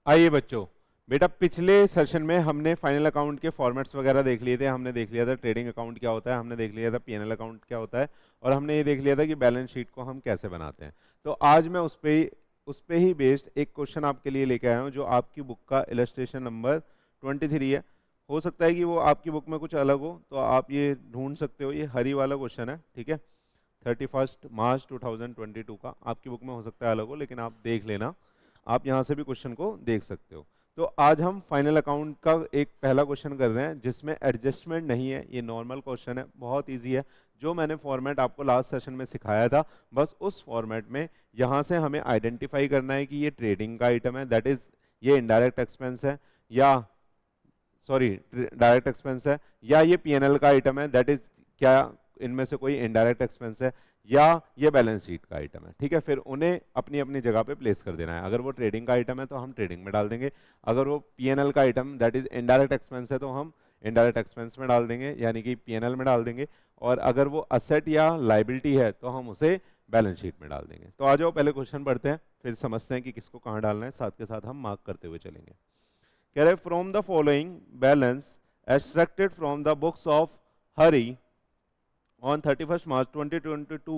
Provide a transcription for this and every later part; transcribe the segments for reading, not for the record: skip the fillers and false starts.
आइए बच्चों, बेटा पिछले सेशन में हमने फाइनल अकाउंट के फॉर्मेट्स वगैरह देख लिए थे। हमने देख लिया था ट्रेडिंग अकाउंट क्या होता है, हमने देख लिया था पीएनएल अकाउंट क्या होता है, और हमने ये देख लिया था कि बैलेंस शीट को हम कैसे बनाते हैं। तो आज मैं उस पे ही बेस्ड एक क्वेश्चन आपके लिए लेके आया हूँ, जो आपकी बुक का इलस्ट्रेशन नंबर 23 है। हो सकता है कि वो आपकी बुक में कुछ अलग हो, तो आप ये ढूंढ सकते हो। ये हरी वाला क्वेश्चन है, ठीक है। 31 मार्च 2022 का आपकी बुक में हो सकता है अलग हो, लेकिन आप देख लेना, आप यहाँ से भी क्वेश्चन को देख सकते हो। तो आज हम फाइनल अकाउंट का एक पहला क्वेश्चन कर रहे हैं, जिसमें एडजस्टमेंट नहीं है। ये नॉर्मल क्वेश्चन है, बहुत इजी है। जो मैंने फॉर्मेट आपको लास्ट सेशन में सिखाया था, बस उस फॉर्मेट में यहाँ से हमें आइडेंटिफाई करना है कि ये ट्रेडिंग का आइटम है, दैट इज ये इनडायरेक्ट एक्सपेंस है, या सॉरी डायरेक्ट एक्सपेंस है, या ये पीएनएल का आइटम है, दैट इज क्या इनमें से कोई इनडायरेक्ट एक्सपेंस है, या ये बैलेंस शीट का आइटम है। ठीक है, फिर उन्हें अपनी अपनी जगह पे प्लेस कर देना है। अगर वो ट्रेडिंग का आइटम है तो हम ट्रेडिंग में डाल देंगे, अगर वो पीएनएल का item that is indirect expense है तो हम इनडायरेक्ट एक्सपेंस में डाल देंगे, यानी कि पीएनएल में डाल देंगे। और अगर वो असेट या लाइबिलिटी है तो हम उसे बैलेंस शीट में डाल देंगे। तो आ जाओ पहले क्वेश्चन पढ़ते हैं, फिर समझते हैं कि किसको कहाँ डालना है, साथ के साथ हम मार्क करते हुए चलेंगे। कह रहे from the following balance extracted from the books of Hari on 31st March 2022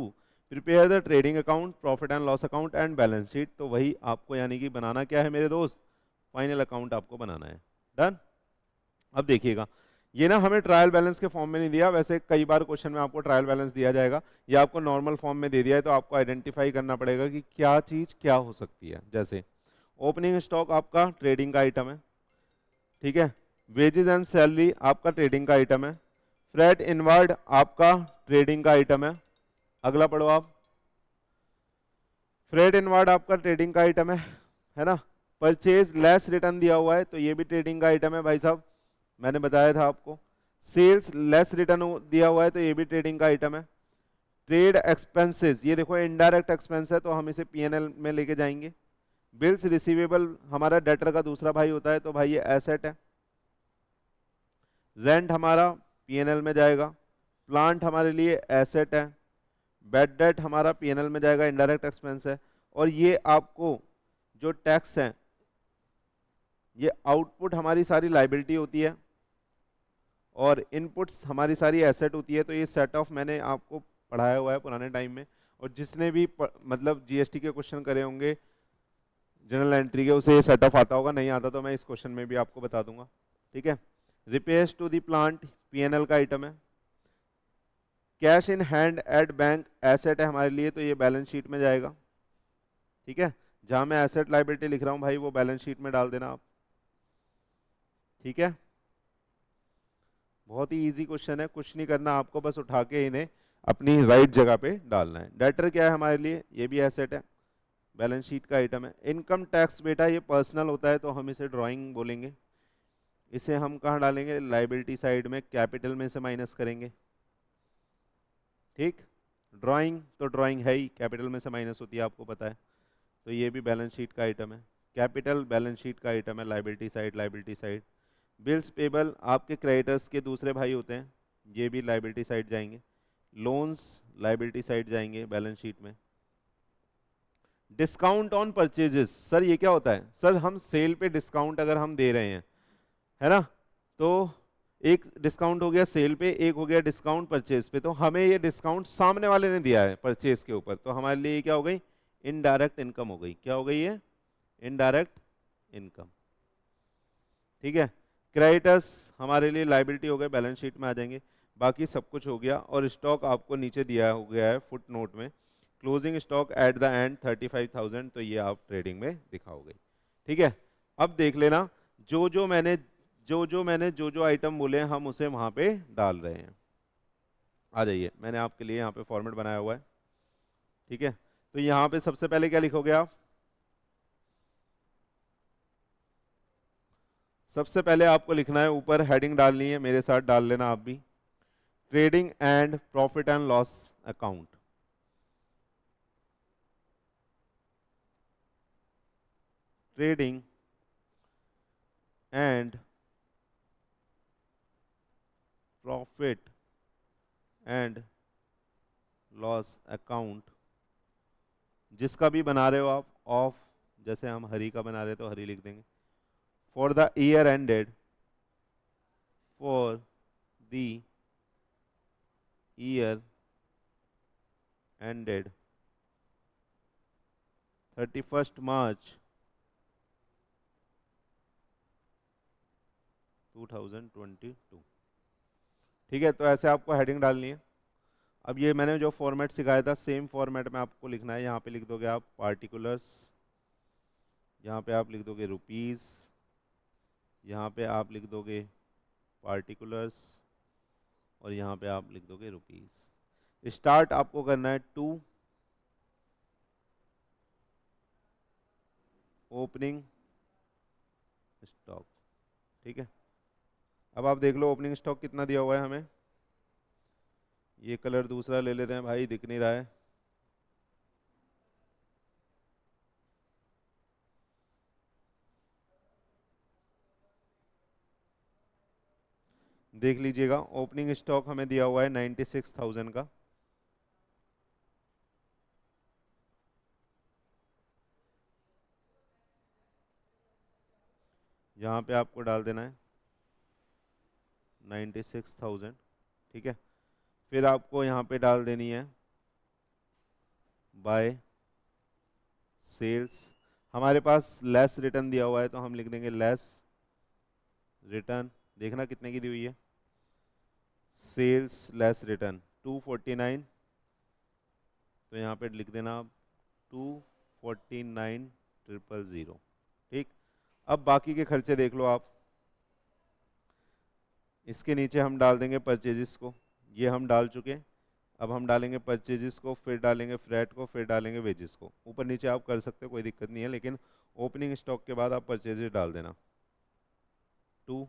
prepare the trading account, profit and loss account and balance sheet. तो वही आपको यानी कि बनाना क्या है मेरे दोस्त, फाइनल अकाउंट आपको बनाना है। डन। अब देखिएगा, ये ना हमें ट्रायल बैलेंस के फॉर्म में नहीं दिया, वैसे कई बार क्वेश्चन में आपको ट्रायल बैलेंस दिया जाएगा, ये आपको नॉर्मल फॉर्म में दे दिया है। तो आपको आइडेंटिफाई करना पड़ेगा कि क्या चीज क्या हो सकती है। जैसे ओपनिंग स्टॉक आपका ट्रेडिंग का आइटम है, ठीक है। वेजेस एंड सैलरी आपका ट्रेडिंग का आइटम है। फ्रेट इनवर्ड आपका ट्रेडिंग का आइटम है। अगला पढ़ो आप। फ्रेट इनवर्ड आपका ट्रेडिंग का आइटम है ना। परचेज लेस रिटर्न दिया हुआ है तो ये भी ट्रेडिंग का आइटम है भाई साहब, मैंने बताया था आपको। सेल्स लेस रिटर्न दिया हुआ है तो ये भी ट्रेडिंग का आइटम है। ट्रेड एक्सपेंसेस, ये देखो इनडायरेक्ट एक्सपेंस है तो हम इसे पीएनएल में लेके जाएंगे। बिल्स रिसीवेबल हमारा डेटर का दूसरा भाई होता है तो भाई ये एसेट है। रेंट हमारा पीएनएल में जाएगा। प्लांट हमारे लिए एसेट है। बैड डेट हमारा पीएनएल में जाएगा, इनडायरेक्ट एक्सपेंस है। और ये आपको जो टैक्स है, ये आउटपुट हमारी सारी लाइबिलिटी होती है और इनपुट्स हमारी सारी एसेट होती है। तो ये सेट ऑफ मैंने आपको पढ़ाया हुआ है पुराने टाइम में, और जिसने भी मतलब जीएसटी के क्वेश्चन करे होंगे जनरल एंट्री के, उसे ये सेट ऑफ आता होगा। नहीं आता तो मैं इस क्वेश्चन में भी आपको बता दूंगा, ठीक है। Repairs to the plant PNL का आइटम है। Cash in hand at bank asset है हमारे लिए, तो ये बैलेंस शीट में जाएगा, ठीक है। जहां मैं एसेट लाइबिलिटी लिख रहा हूं भाई, वो बैलेंस शीट में डाल देना आप, ठीक है। बहुत ही इजी क्वेश्चन है, कुछ नहीं करना आपको, बस उठा के इन्हें अपनी राइट जगह पे डालना है। डेटर क्या है हमारे लिए, ये भी एसेट है, बैलेंस शीट का आइटम है। इनकम टैक्स बेटा ये पर्सनल होता है तो हम इसे ड्राइंग बोलेंगे। इसे हम कहाँ डालेंगे, लाइबिलिटी साइड में, कैपिटल में से माइनस करेंगे, ठीक। ड्राइंग तो ड्राइंग है ही, कैपिटल में से माइनस होती है, आपको पता है। तो ये भी बैलेंस शीट का आइटम है। कैपिटल बैलेंस शीट का आइटम है, liability side, liability side. Bills payable आपके क्रेडिटर्स के दूसरे भाई होते हैं, ये भी लाइबिलिटी साइड जाएंगे। लोन्स लाइबिलिटी साइड जाएंगे बैलेंस शीट में। डिस्काउंट ऑन परचेजेस, सर ये क्या होता है, सर हम सेल पे डिस्काउंट अगर हम दे रहे हैं, है ना, तो एक डिस्काउंट हो गया सेल पे, एक हो गया डिस्काउंट परचेज पे। तो हमें ये डिस्काउंट सामने वाले ने दिया है परचेज के ऊपर, तो हमारे लिए क्या हो गई, इनडायरेक्ट इनकम हो गई। क्या हो गई ये, इनडायरेक्ट इनकम, ठीक है। क्रेडिटर्स हमारे लिए लाइबिलिटी हो गए, बैलेंस शीट में आ जाएंगे। बाकी सब कुछ हो गया। और स्टॉक आपको नीचे दिया हो गया है फुट नोट में, closing stock at the end 35,000, तो ये आप ट्रेडिंग में दिखाओगे, ठीक है। अब देख लेना, जो जो आइटम बोले हैं हम उसे वहां पे डाल रहे हैं। आ जाइए, मैंने आपके लिए यहाँ पे फॉर्मेट बनाया हुआ है, ठीक है। तो यहाँ पे सबसे पहले क्या लिखोगे आप, सबसे पहले आपको लिखना है, ऊपर हेडिंग डालनी है, मेरे साथ डाल लेना आप भी, trading and profit and loss account. Trading and profit and loss account, जिसका भी बना रहे हो आप, ऑफ, जैसे हम हरी का बना रहे तो हरी लिख देंगे, for the year ended, for the year ended 31st March 2022। ठीक है, तो ऐसे आपको हेडिंग डालनी है। अब ये मैंने जो फॉर्मेट सिखाया था सेम फॉर्मेट में आपको लिखना है। यहाँ पे लिख दोगे आप पार्टिकुलर्स, यहाँ पे आप लिख दोगे रुपीस, यहाँ पे आप लिख दोगे पार्टिकुलर्स, और यहाँ पे आप लिख दोगे रुपीस। स्टार्ट आपको करना है टू ओपनिंग स्टॉक। ठीक है, अब आप देख लो ओपनिंग स्टॉक कितना दिया हुआ है हमें। ये कलर दूसरा ले लेते हैं भाई, दिख नहीं रहा है। देख लीजिएगा, ओपनिंग स्टॉक हमें दिया हुआ है 96,000 का। यहाँ पे आपको डाल देना है 96,000। ठीक है, फिर आपको यहाँ पे डाल देनी है बाय सेल्स। हमारे पास लेस रिटर्न दिया हुआ है तो हम लिख देंगे लेस रिटर्न। देखना कितने की दी हुई है, सेल्स लेस रिटर्न 249, तो यहाँ पे लिख देना आप 249,000। ठीक, अब बाकी के खर्चे देख लो आप। इसके नीचे हम डाल देंगे परचेजेस को, ये हम डाल चुके हैं। अब हम डालेंगे परचेजेस को, फिर डालेंगे फ्रेट को, फिर डालेंगे वेजेस को। ऊपर नीचे आप कर सकते हो, कोई दिक्कत नहीं है, लेकिन ओपनिंग स्टॉक के बाद आप परचेजेस डाल देना। टू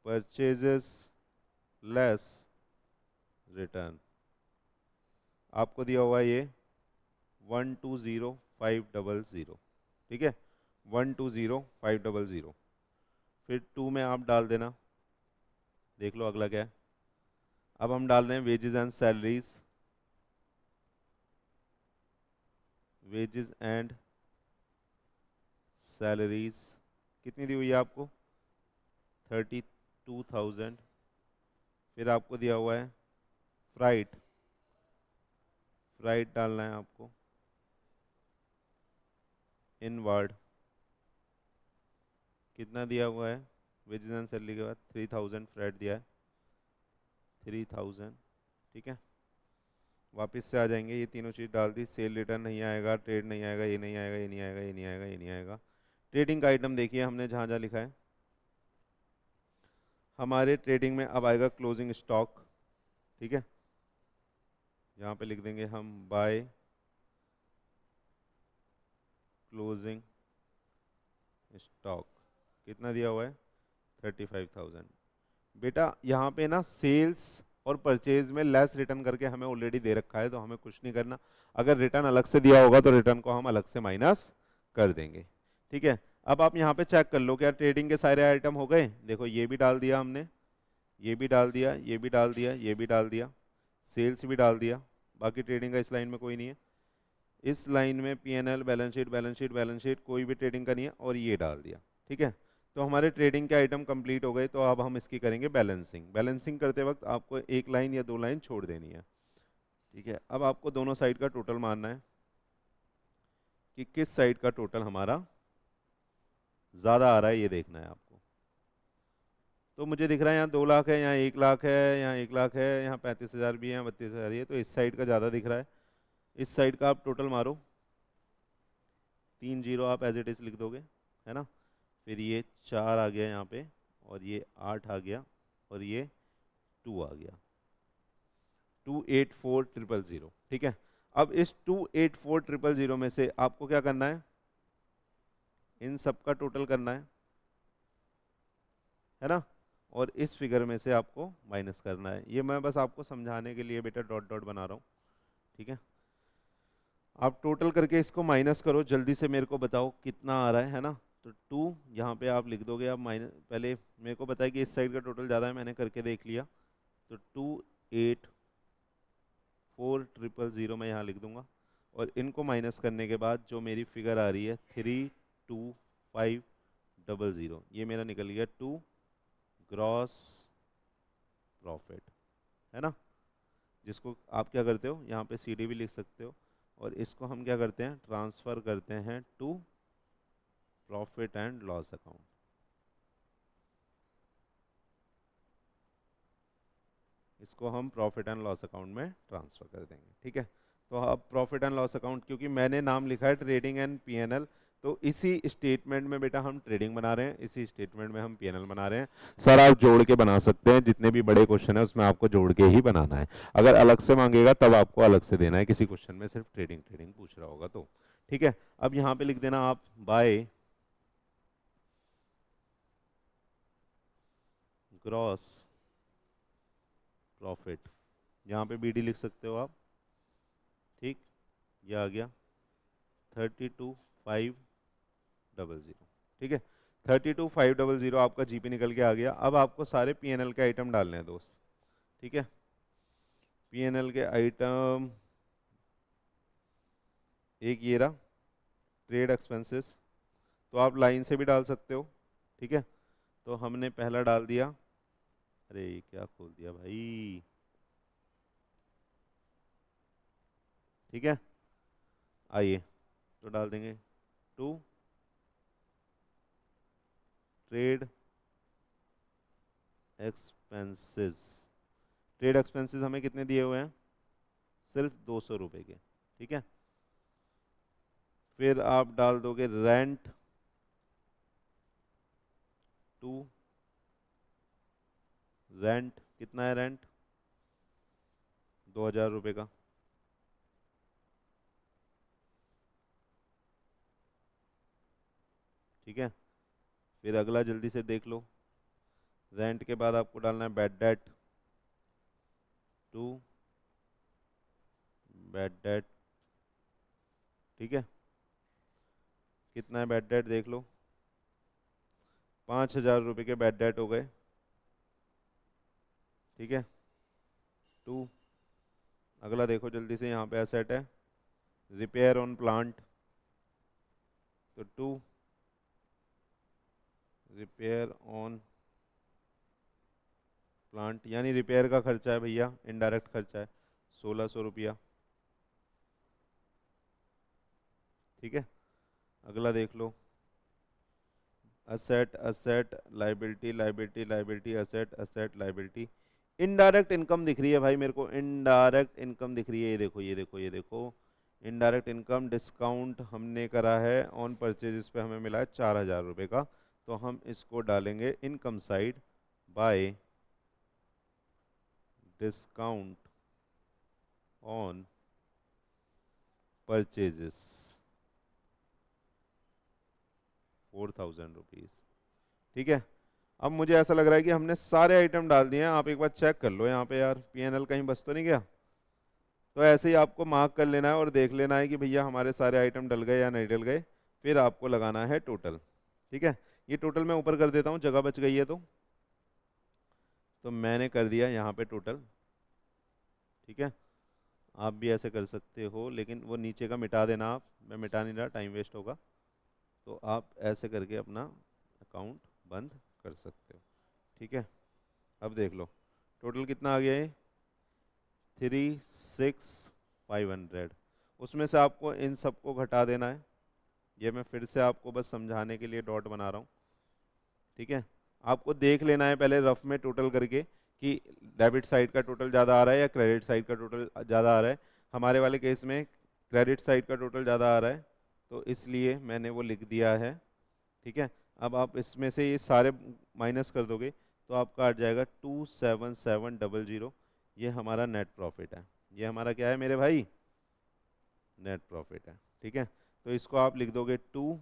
परचेजेस लेस रिटर्न, आपको दिया हुआ है ये 120,500। ठीक है, 120,500। फिर टू में आप डाल देना, देख लो अगला क्या है। अब हम डाल रहे हैं wages and salaries, wages and salaries कितनी दी हुई है आपको, 32,000। फिर आपको दिया हुआ है फ्राइट, फ्राइट डालना है आपको इनवर्ड, कितना दिया हुआ है वेजेस एंड सैलरी के बाद 3,000 फ्राइट दिया है 3,000। ठीक है, वापस से आ जाएंगे, ये तीनों चीज़ डाल दी। सेल रिटर्न नहीं आएगा, ट्रेड नहीं आएगा, ये नहीं आएगा, ये नहीं आएगा, ये नहीं आएगा, ये नहीं आएगा। ट्रेडिंग का आइटम देखिए हमने जहाँ जहाँ लिखा है, हमारे ट्रेडिंग में अब आएगा क्लोजिंग स्टॉक। ठीक है, यहाँ पे लिख देंगे हम बाय क्लोजिंग स्टॉक, कितना दिया हुआ है 35,000। बेटा यहाँ पे ना सेल्स और परचेज में लेस रिटर्न करके हमें ऑलरेडी दे रखा है, तो हमें कुछ नहीं करना। अगर रिटर्न अलग से दिया होगा तो रिटर्न को हम अलग से माइनस कर देंगे। ठीक है, अब आप यहाँ पे चेक कर लो क्या ट्रेडिंग के सारे आइटम हो गए। देखो ये भी डाल दिया हमने, ये भी डाल दिया, ये भी डाल दिया, ये भी डाल दिया, सेल्स भी डाल दिया। बाकी ट्रेडिंग का इस लाइन में कोई नहीं है। इस लाइन में PNL, balance sheet, balance sheet, balance sheet, कोई भी ट्रेडिंग का नहीं है, और ये डाल दिया। ठीक है, तो हमारे ट्रेडिंग के आइटम कंप्लीट हो गए। तो अब हम इसकी करेंगे बैलेंसिंग। बैलेंसिंग करते वक्त आपको एक लाइन या दो लाइन छोड़ देनी है। ठीक है, अब आपको दोनों साइड का टोटल मानना है कि किस साइड का टोटल हमारा ज़्यादा आ रहा है, ये देखना है आपको। तो मुझे दिख रहा है यहाँ 2 लाख है, यहाँ 1 लाख है, यहाँ 1 लाख है, यहाँ 35,000 भी है, यहाँ 32,000 है, तो इस साइड का ज़्यादा दिख रहा है। इस साइड का आप टोटल मारो, 3 जीरो आप एज इट इज़ लिख दोगे, है ना। फिर ये 4 आ गया यहाँ पे, और ये 8 आ गया, और ये 2 आ गया, 284,000। ठीक है, अब इस 284,000 में से आपको क्या करना है, इन सब का टोटल करना है ना, और इस फिगर में से आपको माइनस करना है। ये मैं बस आपको समझाने के लिए बेटा डॉट डॉट बना रहा हूँ। ठीक है, आप टोटल करके इसको माइनस करो, जल्दी से मेरे को बताओ कितना आ रहा है ना। तो 2 यहाँ पे आप लिख दोगे। आप माइनस, पहले मेरे को पता है कि इस साइड का टोटल ज़्यादा है, मैंने करके देख लिया। तो 284,000 मैं यहाँ लिख दूंगा। और इनको माइनस करने के बाद जो मेरी फिगर आ रही है 32500, ये मेरा निकल गया टू ग्रॉस प्रॉफिट, है ना। जिसको आप क्या करते हो, यहाँ पे सी डी भी लिख सकते हो, और इसको हम क्या करते हैं, ट्रांसफ़र करते हैं to profit and loss account. इसको हम प्रॉफिट एंड लॉस अकाउंट में ट्रांसफ़र कर देंगे, ठीक है। तो अब प्रॉफिट एंड लॉस अकाउंट, क्योंकि मैंने नाम लिखा है ट्रेडिंग एंड पीएनएल, तो इसी स्टेटमेंट में बेटा हम ट्रेडिंग बना रहे हैं, इसी स्टेटमेंट में हम पीएनएल बना रहे हैं। सर आप जोड़ के बना सकते हैं, जितने भी बड़े क्वेश्चन है उसमें आपको जोड़ के ही बनाना है। अगर अलग से मांगेगा तब आपको अलग से देना है, किसी क्वेश्चन में सिर्फ ट्रेडिंग ट्रेडिंग पूछ रहा होगा तो, ठीक है। अब यहाँ पे लिख देना आप बाय ग्रॉस प्रॉफिट, यहाँ पे बीडी लिख सकते हो आप, ठीक। ये आ गया 32,500, ठीक है। 32,500 आपका जीपी निकल के आ गया। अब आपको सारे पीएनएल के आइटम डालने हैं दोस्त, ठीक है। पीएनएल के आइटम, एक ये रहा ट्रेड एक्सपेंसेस, तो आप लाइन से भी डाल सकते हो, ठीक है। तो हमने पहला डाल दिया, अरे ये क्या खोल दिया भाई, ठीक है। आइए तो डाल देंगे to trade expenses. Trade expenses हमें कितने दिए हुए हैं, सिर्फ 200 रुपये के, ठीक है। फिर आप डाल दोगे रेंट टू, रेंट कितना है, रेंट 2,000 रुपये का, ठीक है। फिर अगला जल्दी से देख लो, रेंट के बाद आपको डालना है bad debt to bad debt, ठीक है। कितना है बैड डेट देख लो, 5,000 रुपये के बैड डेट हो गए, ठीक है। टू, अगला देखो जल्दी से, यहाँ पे एसेट है रिपेयर ऑन प्लांट, तो टू रिपेयर ऑन प्लांट, यानी रिपेयर का खर्चा है भैया, इनडायरेक्ट खर्चा है 1,600 रुपया, ठीक है। अगला देख लो, asset asset liability liability liability asset asset liability, indirect income दिख रही है भाई मेरे को, इनडायरेक्ट इनकम दिख रही है, ये देखो ये देखो ये देखो, इनडायरेक्ट इनकम डिस्काउंट हमने करा है ऑन परचेज पे, हमें मिला है 4,000 रुपये का, तो हम इसको डालेंगे income side by discount on purchases 4,000 rupees, ठीक है। अब मुझे ऐसा लग रहा है कि हमने सारे आइटम डाल दिए हैं, आप एक बार चेक कर लो यहाँ पे यार, पीएनएल कहीं बच तो नहीं गया। तो ऐसे ही आपको मार्क कर लेना है और देख लेना है कि भैया हमारे सारे आइटम डल गए या नहीं डल गए, फिर आपको लगाना है टोटल, ठीक है। ये टोटल मैं ऊपर कर देता हूँ, जगह बच गई है तो मैंने कर दिया यहाँ पे टोटल, ठीक है। आप भी ऐसे कर सकते हो, लेकिन वो नीचे का मिटा देना आप, मैं मिटा नहीं रहा, टाइम वेस्ट होगा, तो आप ऐसे करके अपना अकाउंट बंद कर सकते हो, ठीक है। अब देख लो टोटल कितना आ गया है, 36,500, उसमें से आपको इन सबको घटा देना है, ये मैं फिर से आपको बस समझाने के लिए डॉट बना रहा हूँ, ठीक है। आपको देख लेना है पहले रफ में टोटल करके कि डेबिट साइड का टोटल ज़्यादा आ रहा है या क्रेडिट साइड का टोटल ज़्यादा आ रहा है। हमारे वाले केस में क्रेडिट साइड का टोटल ज़्यादा आ रहा है, तो इसलिए मैंने वो लिख दिया है, ठीक है। अब आप इसमें से ये सारे माइनस कर दोगे तो आपका आ जाएगा 27700, ये हमारा नेट प्रॉफिट है, ये हमारा क्या है मेरे भाई, नेट प्रॉफिट है, ठीक है। तो इसको आप लिख दोगे टू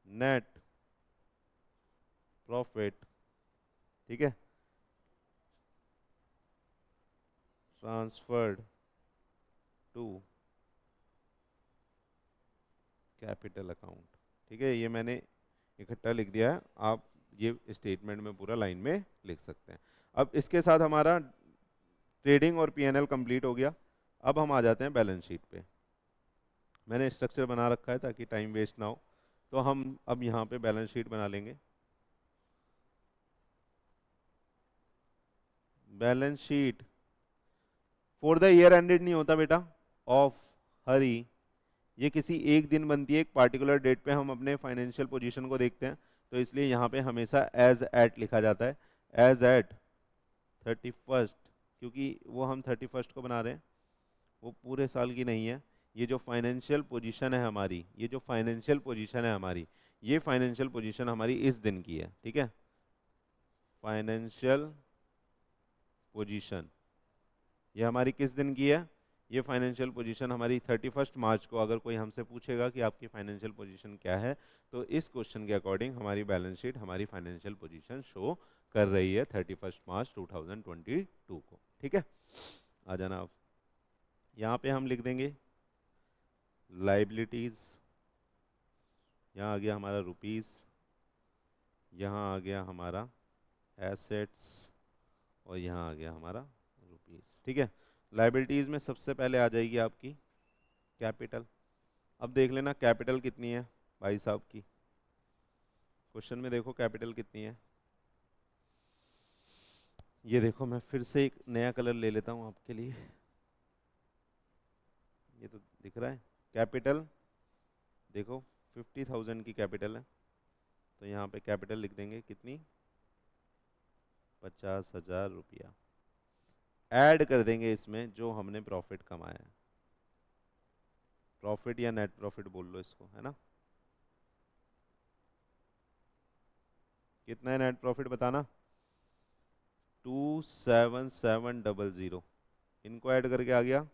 नेट प्रॉफिट, ठीक है, ट्रांसफर्ड टू कैपिटल अकाउंट, ठीक है। ये मैंने इकट्ठा लिख दिया है, आप ये स्टेटमेंट में पूरा लाइन में लिख सकते हैं। अब इसके साथ हमारा ट्रेडिंग और पीएनएल कंप्लीट हो गया। अब हम आ जाते हैं बैलेंस शीट पे। मैंने स्ट्रक्चर बना रखा है ताकि टाइम वेस्ट ना हो, तो हम अब यहाँ पे बैलेंस शीट बना लेंगे। Balance sheet for the year ended नहीं होता बेटा, ऑफ हरी, ये किसी एक दिन बनती है, एक पार्टिकुलर डेट पे हम अपने फाइनेंशियल पोजीशन को देखते हैं, तो इसलिए यहाँ पे हमेशा एज एट लिखा जाता है, एज एट 31st, क्योंकि वो हम 31st को बना रहे हैं, वो पूरे साल की नहीं है। ये जो फाइनेंशियल पोजीशन है हमारी, ये जो फाइनेंशियल पोजीशन है हमारी, ये फाइनेंशियल पोजीशन हमारी इस दिन की है, ठीक है। फाइनेंशियल पोजीशन ये हमारी किस दिन की है, ये फाइनेंशियल पोजीशन हमारी 31 मार्च को। अगर कोई हमसे पूछेगा कि आपकी फाइनेंशियल पोजीशन क्या है, तो इस क्वेश्चन के अकॉर्डिंग हमारी बैलेंस शीट हमारी फाइनेंशियल पोजीशन शो कर रही है 31 मार्च 2022 को, ठीक है। आ जाना आप, यहाँ पे हम लिख देंगे लाइबिलिटीज, यहाँ आ गया हमारा रुपीस, यहाँ आ गया हमारा एसेट्स, और यहाँ आ गया हमारा रुपीस, ठीक है। लाइबिलिटीज में सबसे पहले आ जाएगी आपकी कैपिटल। अब देख लेना कैपिटल कितनी है भाई साहब की, क्वेश्चन में देखो कैपिटल कितनी है। ये देखो, मैं फिर से एक नया कलर ले लेता हूँ आपके लिए, ये तो दिख रहा है कैपिटल, देखो 50,000 की कैपिटल है, तो यहाँ पे कैपिटल लिख देंगे कितनी, 50,000 रुपया। ऐड कर देंगे इसमें जो हमने प्रॉफिट कमाया है, प्रॉफिट या नेट प्रॉफिट बोल लो इसको, है ना। कितना है नेट प्रॉफिट बताना, 27700, इनको ऐड करके आ गया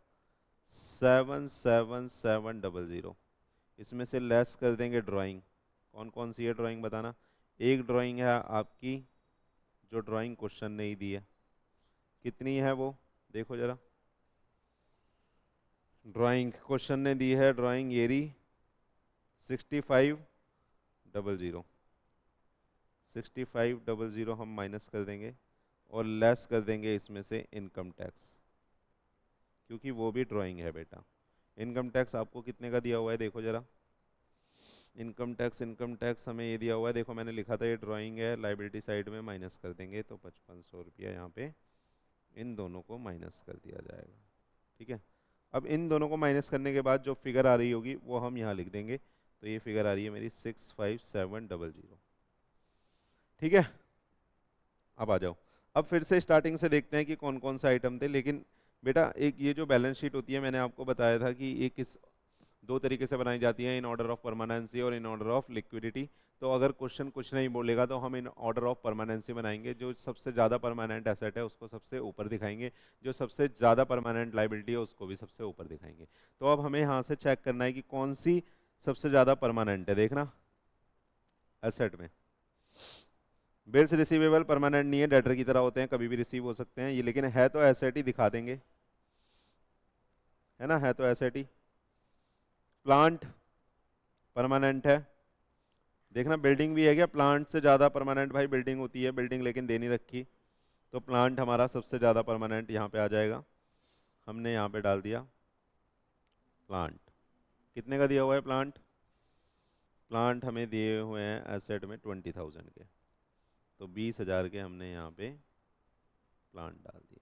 77700। इसमें से लेस कर देंगे ड्राइंग, कौन कौन सी है ड्राइंग बताना। एक ड्राइंग है आपकी जो ड्राइंग क्वेश्चन नहीं दी है, कितनी है वो देखो जरा, ड्राइंग क्वेश्चन ने दी है ड्राइंग ये रही 6500, 6500 हम माइनस कर देंगे और लेस कर देंगे इसमें से इनकम टैक्स, क्योंकि वो भी ड्राइंग है बेटा। इनकम टैक्स आपको कितने का दिया हुआ है देखो जरा, इनकम टैक्स हमें ये दिया हुआ है, देखो मैंने लिखा था ये ड्राइंग है, लाइबिलिटी साइड में माइनस कर देंगे, तो 5500 रुपया यहाँ पे इन दोनों को माइनस कर दिया जाएगा, ठीक है। अब इन दोनों को माइनस करने के बाद जो फिगर आ रही होगी वो हम यहाँ लिख देंगे, तो ये फिगर आ रही है मेरी 65700, ठीक है। अब आ जाओ, अब फिर से स्टार्टिंग से देखते हैं कि कौन कौन से आइटम थे। लेकिन बेटा एक ये जो बैलेंस शीट होती है, मैंने आपको बताया था कि ये किस दो तरीके से बनाई जाती है, इन ऑर्डर ऑफ परमानेंसी और इन ऑर्डर ऑफ लिक्विडिटी। तो अगर क्वेश्चन कुछ नहीं बोलेगा तो हम इन ऑर्डर ऑफ परमानेंसी बनाएंगे, जो सबसे ज़्यादा परमानेंट एसेट है उसको सबसे ऊपर दिखाएंगे, जो सबसे ज़्यादा परमानेंट लाइबिलिटी है उसको भी सबसे ऊपर दिखाएंगे। तो अब हमें यहाँ से चेक करना है कि कौन सी सबसे ज़्यादा परमानेंट है, देखना एसेट में। बिल्स रिसीवेबल परमानेंट नहीं है, डेटर की तरह होते हैं, कभी भी रिसीव हो सकते हैं ये, लेकिन है तो एसेट ही, दिखा देंगे, है ना, है तो एसेट ही। प्लांट परमानेंट है, देखना बिल्डिंग भी है क्या, प्लांट से ज़्यादा परमानेंट भाई बिल्डिंग होती है, बिल्डिंग लेकिन दे नहीं रखी, तो प्लांट हमारा सबसे ज़्यादा परमानेंट यहाँ पे आ जाएगा। हमने यहाँ पे डाल दिया प्लांट, कितने का दिया हुआ है प्लांट, प्लांट हमें दिए हुए हैं एसेट में 20,000 के, तो 20,000 के हमने यहाँ पे प्लांट डाल दिए,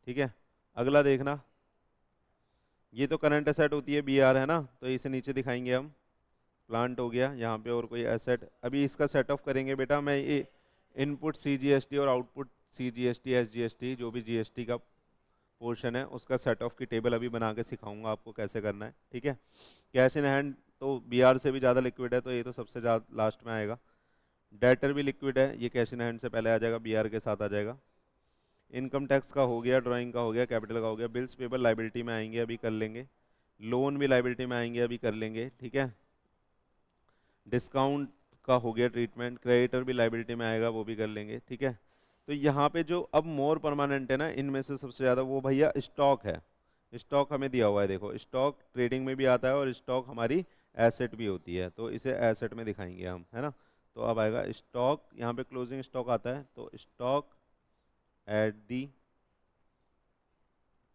ठीक है। अगला देखना, ये तो करंट एसेट होती है BR, है ना, तो इसे नीचे दिखाएंगे हम, प्लांट हो गया यहाँ पे, और कोई एसेट अभी इसका सेट ऑफ करेंगे बेटा। मैं ये इनपुट CGST और आउटपुट CGST SGST जो भी GST का पोर्शन है उसका सेट ऑफ की टेबल अभी बना के सिखाऊंगा आपको कैसे करना है, ठीक है। कैश इन हैंड तो BR से भी ज़्यादा लिक्विड है, तो ये तो सबसे ज़्यादा लास्ट में आएगा। डेटर भी लिक्विड है, ये कैश इन हैंड से पहले आ जाएगा, BR के साथ आ जाएगा। इनकम टैक्स का हो गया, ड्राइंग का हो गया, कैपिटल का हो गया, बिल्स पेबल लाइबिलिटी में आएंगे, अभी कर लेंगे। लोन भी लाइबिलिटी में आएंगे, अभी कर लेंगे, ठीक है। डिस्काउंट का हो गया ट्रीटमेंट, क्रेडिटर भी लाइबिलिटी में आएगा, वो भी कर लेंगे, ठीक है। तो यहाँ पे जो अब मोर परमानेंट है ना, इनमें से सबसे ज़्यादा वो भैया स्टॉक है। स्टॉक हमें दिया हुआ है, देखो स्टॉक ट्रेडिंग में भी आता है और स्टॉक हमारी एसेट भी होती है, तो इसे एसेट में दिखाएंगे हम, है ना। तो अब आएगा स्टॉक, यहाँ पे क्लोजिंग स्टॉक आता है, तो stock at the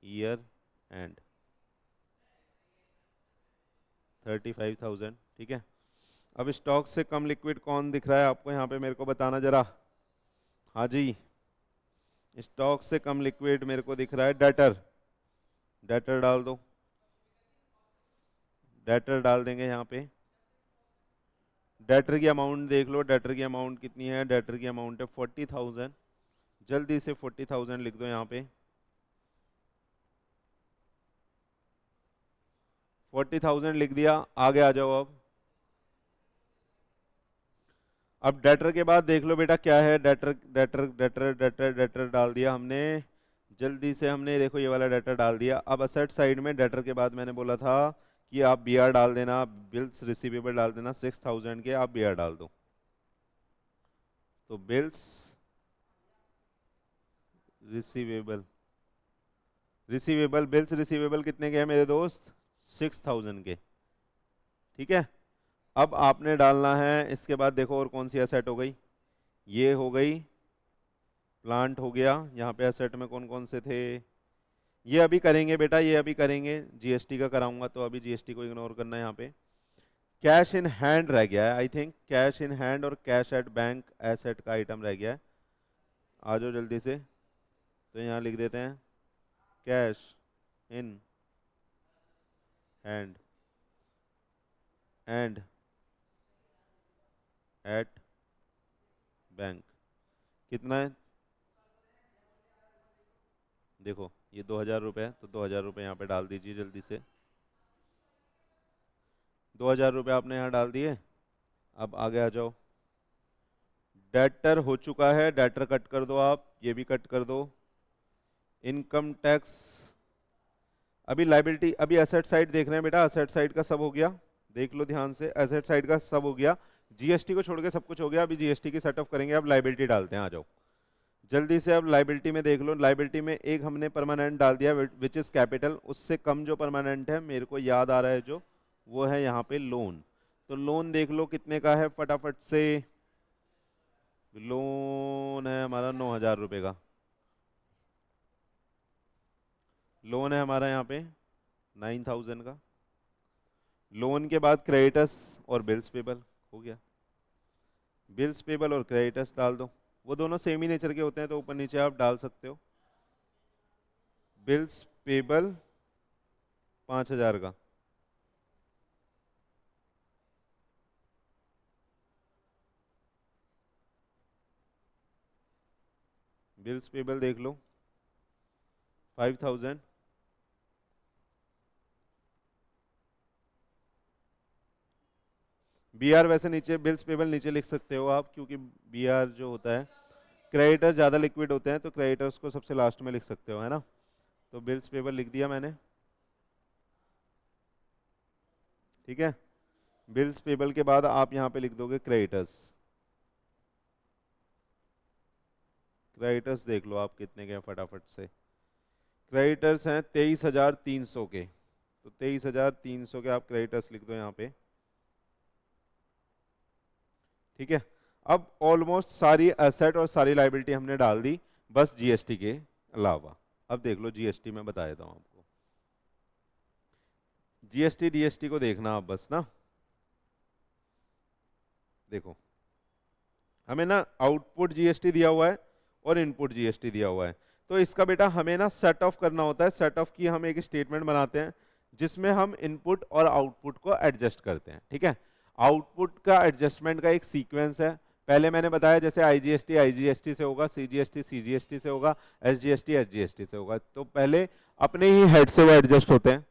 year and, 35,000, ठीक है। अब स्टॉक से कम लिक्विड कौन दिख रहा है आपको यहाँ पे, मेरे को बताना जरा। हाँ जी, स्टॉक से कम लिक्विड मेरे को दिख रहा है डेटर। डेटर डाल दो, डेटर डाल देंगे यहाँ पे। डेटर की अमाउंट देख लो, डेटर की अमाउंट कितनी है, डेटर की अमाउंट है 40,000। जल्दी से 40,000 लिख दो यहाँ पे। 40,000 लिख दिया, आगे आ जाओ अब। अब डेटर के बाद देख लो बेटा क्या है, debtor debtor debtor debtor debtor डाल दिया हमने। जल्दी से हमने देखो ये वाला डेटर डाल दिया। अब असेट साइड में डेटर के बाद मैंने बोला था कि आप बीआर डाल देना, बिल्स रिसीवेबल डाल देना, 6,000 के आप बीआर डाल दो। तो bills receivable, receivable bills receivable कितने के हैं मेरे दोस्त, 6,000 के, ठीक है। अब आपने डालना है इसके बाद, देखो और कौन सी एसेट हो गई, ये हो गई, प्लांट हो गया। यहाँ पे एसेट में कौन कौन से थे, ये अभी करेंगे बेटा, ये अभी करेंगे, जीएसटी का कराऊंगा तो अभी जीएसटी को इग्नोर करना है यहाँ पे। कैश इन हैंड रह गया है I think, cash in hand और कैश एट बैंक एसेट का आइटम रह गया है। आ जाओ जल्दी से, तो यहाँ लिख देते हैं cash in hand and at bank. कितना है, देखो ये 2,000 रुपये है, तो 2,000 रुपये यहाँ पे डाल दीजिए जल्दी से। 2,000 रुपये आपने यहाँ डाल दिए। अब आगे आ जाओ, डेटर हो चुका है, डेटर कट कर दो आप, ये भी कट कर दो। इनकम टैक्स, अभी लाइबिलिटी, अभी एसेट साइड देख रहे हैं बेटा, एसेट साइड का सब हो गया, देख लो ध्यान से, एसेट साइड का सब हो गया, जीएसटी को छोड़ के सब कुछ हो गया। अभी जीएसटी की सेटअप करेंगे, अब लाइबिलिटी डालते हैं, आ जाओ जल्दी से। अब लाइबिलिटी में देख लो, लाइबिलिटी में एक हमने परमानेंट डाल दिया विच इज कैपिटल, उससे कम जो परमानेंट है मेरे को याद आ रहा है जो, वो है यहाँ पे लोन। तो लोन देख लो कितने का है फटाफट से, लोन है हमारा 9,000 रुपये का, लोन है हमारा यहाँ पे 9,000 का। लोन के बाद क्रेडिटर्स और बिल्स पेबल हो गया, बिल्स पेबल और क्रेडिटर्स डाल दो, वो दोनों सेम ही नेचर के होते हैं तो ऊपर नीचे आप डाल सकते हो। बिल्स पेबल 5,000 का, बिल्स पेबल देख लो 5,000। बीआर वैसे नीचे, बिल्स पेबल नीचे लिख सकते हो आप, क्योंकि बीआर जो होता है, क्रेडिटर ज़्यादा लिक्विड होते हैं तो क्रेडिटर्स को सबसे लास्ट में लिख सकते हो, है ना। तो बिल्स पेबल लिख दिया मैंने, ठीक है। बिल्स पेबल के बाद आप यहाँ पे लिख दोगे क्रेडिटर्स। क्रेडिटर्स देख लो आप कितने के हैं फटाफट से, क्रेडिटर्स हैं 23,300 के, तो 23,300 के आप क्रेडिटर्स लिख दो यहाँ पे, ठीक है। अब ऑलमोस्ट सारी एसेट और सारी लाइबिलिटी हमने डाल दी, बस जीएसटी के अलावा। अब देख लो जीएसटी में बता देता हूँ आपको, जीएसटी डीएसटी को देखना आप बस ना। देखो हमें ना आउटपुट जीएसटी दिया हुआ है और इनपुट जीएसटी दिया हुआ है, तो इसका बेटा हमें ना सेट ऑफ करना होता है। सेट ऑफ की हम एक स्टेटमेंट बनाते हैं जिसमें हम इनपुट और आउटपुट को एडजस्ट करते हैं, ठीक है। आउटपुट का एडजस्टमेंट का एक सीक्वेंस है, पहले मैंने बताया जैसे आईजीएसटी आईजीएसटी से होगा, सीजीएसटी सीजीएसटी से होगा, एसजीएसटी एसजीएसटी से होगा, तो पहले अपने ही हेड से वो एडजस्ट होते हैं,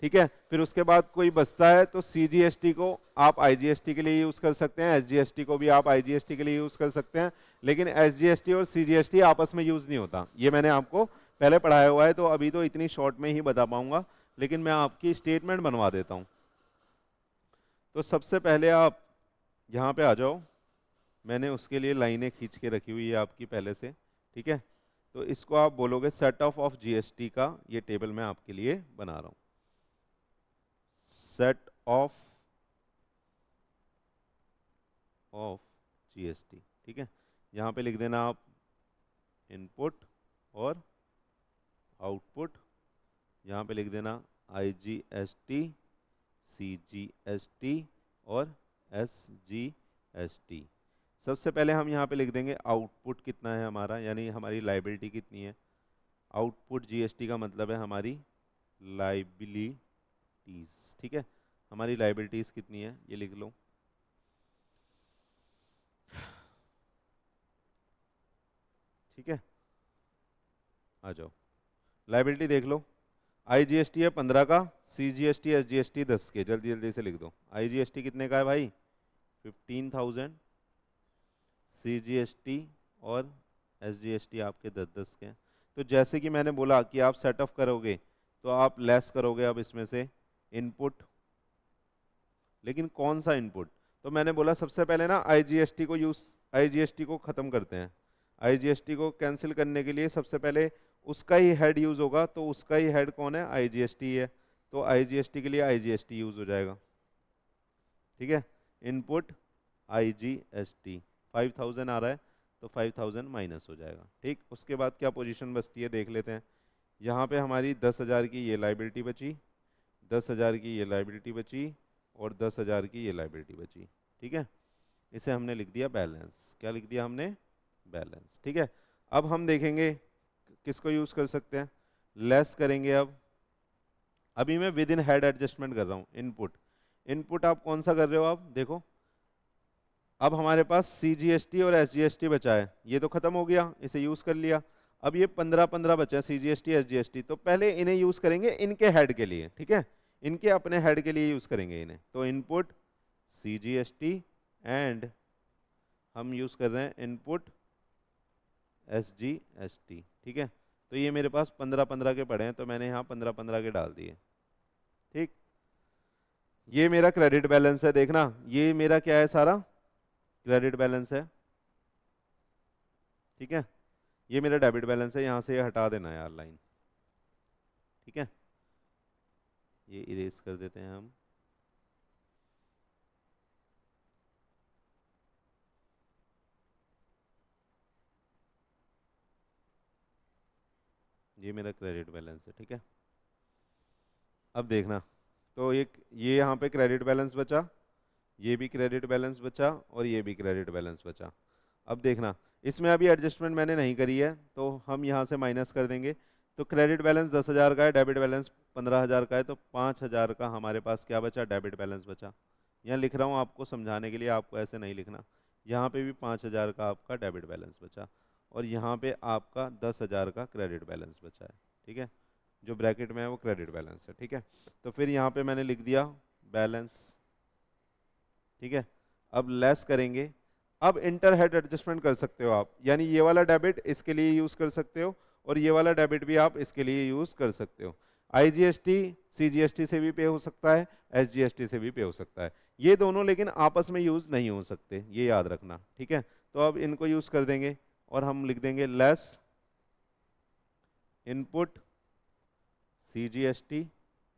ठीक है। फिर उसके बाद कोई बचता है तो सीजीएसटी को आप आईजीएसटी के लिए यूज कर सकते हैं, एसजीएसटी को भी आप आईजीएसटी के लिए यूज कर सकते हैं, लेकिन एसजीएसटी और सीजीएसटी आपस में यूज नहीं होता, ये मैंने आपको पहले पढ़ाया हुआ है, तो अभी तो इतनी शॉर्ट में ही बता पाऊंगा, लेकिन मैं आपकी स्टेटमेंट बनवा देता हूं। तो सबसे पहले आप यहाँ पे आ जाओ, मैंने उसके लिए लाइनें खींच के रखी हुई है आपकी पहले से, ठीक है। तो इसको आप बोलोगे सेट ऑफ जीएसटी का, ये टेबल मैं आपके लिए बना रहा हूँ, सेट ऑफ जीएसटी, ठीक है। यहाँ पे लिख देना आप इनपुट और आउटपुट, यहाँ पे लिख देना आईजीएसटी CGST और SGST। सबसे पहले हम यहाँ पे लिख देंगे आउटपुट कितना है हमारा, यानी हमारी लाइबिलिटी कितनी है। आउटपुट GST का मतलब है हमारी लाइबिलिटीज, ठीक है। हमारी लाइबिलिटीज कितनी है ये लिख लो। ठीक है, आ जाओ, लाइबिलिटी देख लो। IGST है 15 का, CGST SGST 10 के, जल्दी जल्दी से लिख दो। IGST कितने का है भाई 15,000, CGST और SGST आपके 10-10 के हैं। तो जैसे कि मैंने बोला कि आप सेटअप करोगे तो आप लेस करोगे अब इसमें से इनपुट, लेकिन कौन सा इनपुट। तो मैंने बोला सबसे पहले ना IGST को ख़त्म करते हैं। IGST को कैंसिल करने के लिए सबसे पहले उसका ही हेड यूज़ होगा, तो उसका ही हेड कौन है IGST है, तो IGST के लिए IGST यूज़ हो जाएगा। ठीक है, इनपुट IGST 5000 आ रहा है तो 5000 माइनस हो जाएगा। ठीक, उसके बाद क्या पोजीशन बचती है देख लेते हैं। यहाँ पे हमारी 10,000 की ये लाइबिलिटी बची, 10,000 की ये लाइबिलिटी बची और 10,000 की ये लाइबिलिटी बची। ठीक है, इसे हमने लिख दिया बैलेंस। क्या लिख दिया हमने, बैलेंस। ठीक है, अब हम देखेंगे किसको यूज़ कर सकते हैं, लेस करेंगे। अब अभी मैं विद इन हेड एडजस्टमेंट कर रहा हूँ। इनपुट, इनपुट आप कौन सा कर रहे हो, आप देखो अब हमारे पास CGST और SGST बचा है, ये तो खत्म हो गया, इसे यूज कर लिया। अब ये 15-15 बचा है CGST SGST, तो पहले इन्हें यूज करेंगे इनके हेड के लिए। ठीक है, इनके अपने हेड के लिए यूज करेंगे इन्हें। तो इनपुट CGST एंड हम यूज कर रहे हैं इनपुट SGST। ठीक है, तो ये मेरे पास 15-15 के पड़े हैं, तो मैंने यहाँ 15-15 के डाल दिए। ठीक, ये मेरा क्रेडिट बैलेंस है। देखना ये मेरा क्या है, सारा क्रेडिट बैलेंस है। ठीक है, ये मेरा डेबिट बैलेंस है, यहाँ से ये हटा देना यार लाइन। ठीक है, ये इरेज कर देते हैं हम। ये मेरा क्रेडिट बैलेंस है। ठीक है, अब देखना, तो एक ये यहाँ पे क्रेडिट बैलेंस बचा, ये भी क्रेडिट बैलेंस बचा और ये भी क्रेडिट बैलेंस बचा। अब देखना, इसमें अभी एडजस्टमेंट मैंने नहीं करी है, तो हम यहाँ से माइनस कर देंगे। तो क्रेडिट बैलेंस 10,000 का है, डेबिट बैलेंस 15,000 का है, तो 5,000 का हमारे पास क्या बचा, डेबिट बैलेंस बचा। यहाँ लिख रहा हूँ आपको समझाने के लिए, आपको ऐसे नहीं लिखना। यहाँ पे भी 5,000 का आपका डेबिट बैलेंस बचा और यहाँ पे आपका 10,000 का क्रेडिट बैलेंस बचा है। ठीक है, जो ब्रैकेट में है वो क्रेडिट बैलेंस है। ठीक है, तो फिर यहाँ पे मैंने लिख दिया बैलेंस। ठीक है, अब लेस करेंगे। अब इंटर हेड एडजस्टमेंट कर सकते हो आप, यानी ये वाला डेबिट इसके लिए यूज कर सकते हो और ये वाला डेबिट भी आप इसके लिए यूज कर सकते हो। IGST CGST से भी पे हो सकता है, SGST से भी पे हो सकता है, ये दोनों लेकिन आपस में यूज नहीं हो सकते, ये याद रखना। ठीक है, तो अब इनको यूज कर देंगे और हम लिख देंगे less input CGST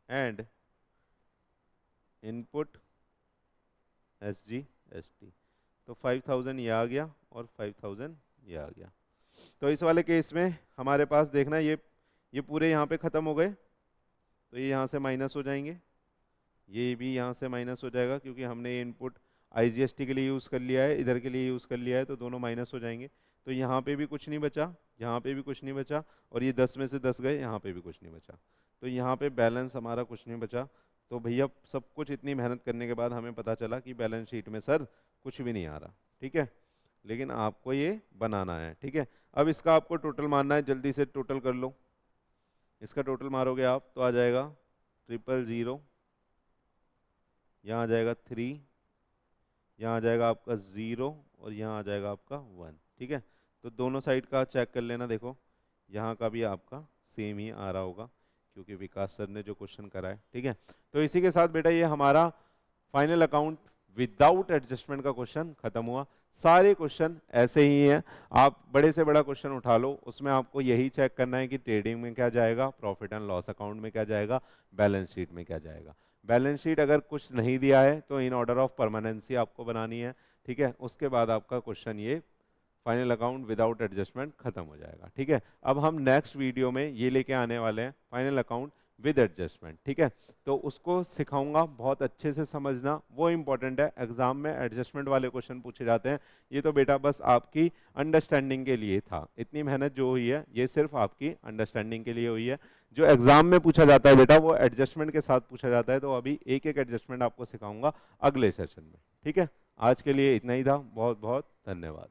and input SGST। तो 5000 ये आ गया और 5000 ये आ गया। तो इस वाले केस में हमारे पास देखना ये पूरे यहाँ पे ख़त्म हो गए, तो ये यहाँ से माइनस हो जाएंगे, ये भी यहाँ से माइनस हो जाएगा क्योंकि हमने ये इनपुट IGST के लिए यूज़ कर लिया है, इधर के लिए यूज़ कर लिया है, तो दोनों माइनस हो जाएंगे। तो यहाँ पे भी कुछ नहीं बचा, यहाँ पे भी कुछ नहीं बचा और ये 10 में से 10 गए, यहाँ पे भी कुछ नहीं बचा, तो यहाँ पे बैलेंस हमारा कुछ नहीं बचा। तो भैया सब कुछ इतनी मेहनत करने के बाद हमें पता चला कि बैलेंस शीट में सर कुछ भी नहीं आ रहा। ठीक है, लेकिन आपको ये बनाना है। ठीक है, अब इसका आपको टोटल मारना है, जल्दी से टोटल कर लो। इसका टोटल मारोगे आप तो आ जाएगा 000, यहाँ आ जाएगा 3, यहाँ आ जाएगा आपका 0 और यहाँ आ जाएगा आपका 1। ठीक है, तो दोनों साइड का चेक कर लेना, देखो यहाँ का भी आपका सेम ही आ रहा होगा क्योंकि विकास सर ने जो क्वेश्चन करा है। ठीक है, तो इसी के साथ बेटा ये हमारा फाइनल अकाउंट विदाउट एडजस्टमेंट का क्वेश्चन खत्म हुआ। सारे क्वेश्चन ऐसे ही हैं, आप बड़े से बड़ा क्वेश्चन उठा लो, उसमें आपको यही चेक करना है कि ट्रेडिंग में क्या जाएगा, प्रॉफिट एंड लॉस अकाउंट में क्या जाएगा, बैलेंस शीट में क्या जाएगा। बैलेंस शीट अगर कुछ नहीं दिया है तो इन ऑर्डर ऑफ परमानेंसी आपको बनानी है। ठीक है, उसके बाद आपका क्वेश्चन ये फाइनल अकाउंट विदाउट एडजस्टमेंट खत्म हो जाएगा। ठीक है, अब हम नेक्स्ट वीडियो में ये लेके आने वाले हैं फाइनल अकाउंट विद एडजस्टमेंट, ठीक है। तो उसको सिखाऊंगा, बहुत अच्छे से समझना, वो इंपॉर्टेंट है। एग्जाम में एडजस्टमेंट वाले क्वेश्चन पूछे जाते हैं, ये तो बेटा बस आपकी अंडरस्टैंडिंग के लिए था। इतनी मेहनत जो हुई है ये सिर्फ आपकी अंडरस्टैंडिंग के लिए हुई है। जो एग्जाम में पूछा जाता है बेटा वो एडजस्टमेंट के साथ पूछा जाता है। तो अभी एक एक एडजस्टमेंट आपको सिखाऊंगा अगले सेशन में, ठीक है। आज के लिए इतना ही था, बहुत बहुत धन्यवाद।